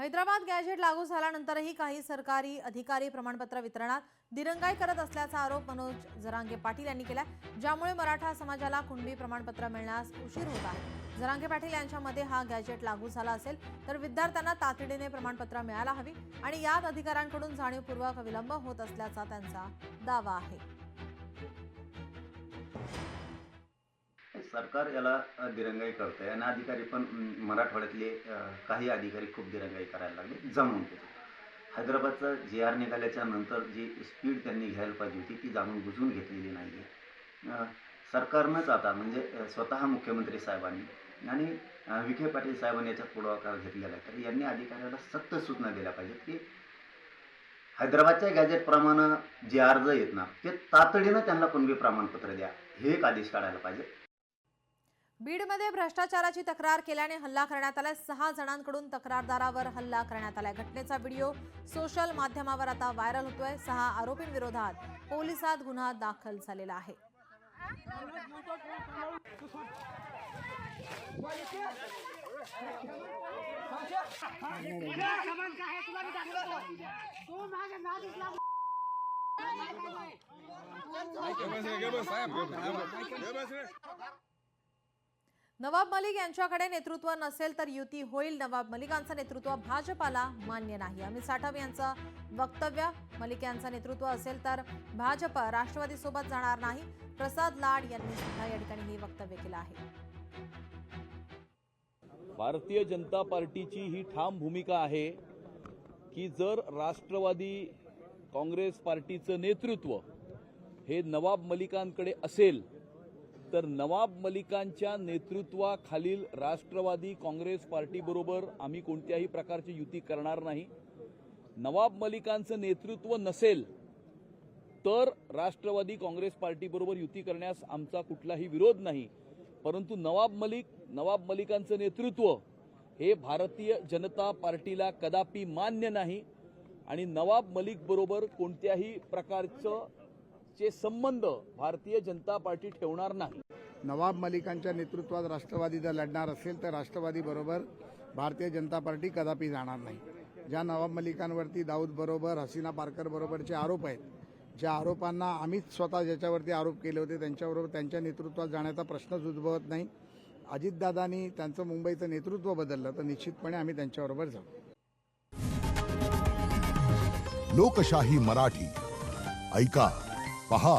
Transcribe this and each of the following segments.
Hyderabad gadget लागू झाल्यानंतरही काही सरकारी अधिकारी प्रमाणपत्र वितरणात दिरंगाई करत असल्याचा आरोप मनोज जरांगे पाटील यांनी केला, ज्यामुळे मराठा समाजाला कुणबी प्रमाणपत्र मिळण्यास उशीर होत आहे। जरांगे पाटील यांच्या मते हा गॅजेट लागू झाला असेल तर विद्यार्थ्यांना तातडीने प्रमाणपत्र मिळायला हवी आणि यात अधिकाऱ्यांकडून जाणीवपूर्वक विलंब होत असल्याचा त्यांचा दावा आहे। सरकार याला दिरंगाई करते आणि अधिकारी पण मराठवाड्यातले काही अधिकारी खूप दिरंगाई करायला लागले जाणून घेतो। हैदराबादचा JR निघाल्याच्या नंतर जी स्पीड त्यांनी घ्यायला पाहिजे होती ती जाणून बुजून घेतलेली नाही। सरकारनंच आता म्हणजे स्वतः मुख्यमंत्री साहेबांनी आणि विखे पाटील साहेबांनी याच्यात पुढाकार घेतलेला आहे, तर यांनी अधिकाऱ्याला सक्त सूचना दिल्या पाहिजेत की हैदराबादच्या गॅजेटप्रमाणे जे अर्ज येत ना ते तातडीनं त्यांना कुणबी प्रमाणपत्र द्या, हे एक आदेश काढायला पाहिजे। बीडमध्ये भ्रष्टाचाराची तक्रार केल्याने हल्ला करण्यात आला। 6 जणांकडून तक्रारदारावर हल्ला करण्यात आला। घटनेचा व्हिडिओ सोशल माध्यमावर आता व्हायरल होतोय। 6 आरोपींविरोधात पोलिसात गुन्हा दाखल झालेला आहे। नवाब मलिक यांच्याकडे नेतृत्व नसेल तर युती होईल। नवाब मलिकांचं नेतृत्व भाजपाला मान्य नाही। अमित साठव यांचं वक्तव्य, मलिक यांचं नेतृत्व असेल तर भाजप राष्ट्रवादी सोबत जाणार नाही। प्रसाद लाड यांनी सुद्धा या ठिकाणी हे वक्तव्य केलं आहे। भारतीय जनता पार्टीची ही ठाम भूमिका आहे की जर राष्ट्रवादी काँग्रेस पार्टीचं नेतृत्व हे नवाब मलिकांकडे असेल तर नवाब मलिकांच्या नेतृत्वाखालील राष्ट्रवादी काँग्रेस पार्टीबरोबर आम्ही कोणत्याही प्रकारची युती करणार नाही। नवाब मलिकांचं नेतृत्व नसेल तर राष्ट्रवादी काँग्रेस पार्टीबरोबर युती करण्यास आमचा कुठलाही विरोध नाही, परंतु नवाब मलिकांचं नेतृत्व हे भारतीय जनता पार्टीला कदापि मान्य नाही आणि नवाब मलिक बरोबर कोणत्याही प्रकारचे संबंध भारतीय जनता पार्टी ठेवणार नाही। नवाब मलिकांच्या नेतृत्वात राष्ट्रवादी जर लढणार असेल तर राष्ट्रवादी बरोबर भारतीय जनता पार्टी कदापि जाणार नाही। ज्या नवाब मलिकांवरती दाऊद बरोबर हसीना पारकर बरोबरचे आरोप आहेत, ज्या आरोपांना आम्हीच स्वतः ज्याच्यावरती आरोप केले होते त्यांच्याबरोबर त्यांच्या नेतृत्वात जाण्याचा प्रश्नच उद्भवत नाही। अजितदादांनी त्यांचं मुंबईचं नेतृत्व बदललं तर निश्चितपणे आम्ही त्यांच्याबरोबर जाऊ। लोकशाही मराठी ऐका, पहा,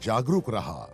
जागरूक रहा।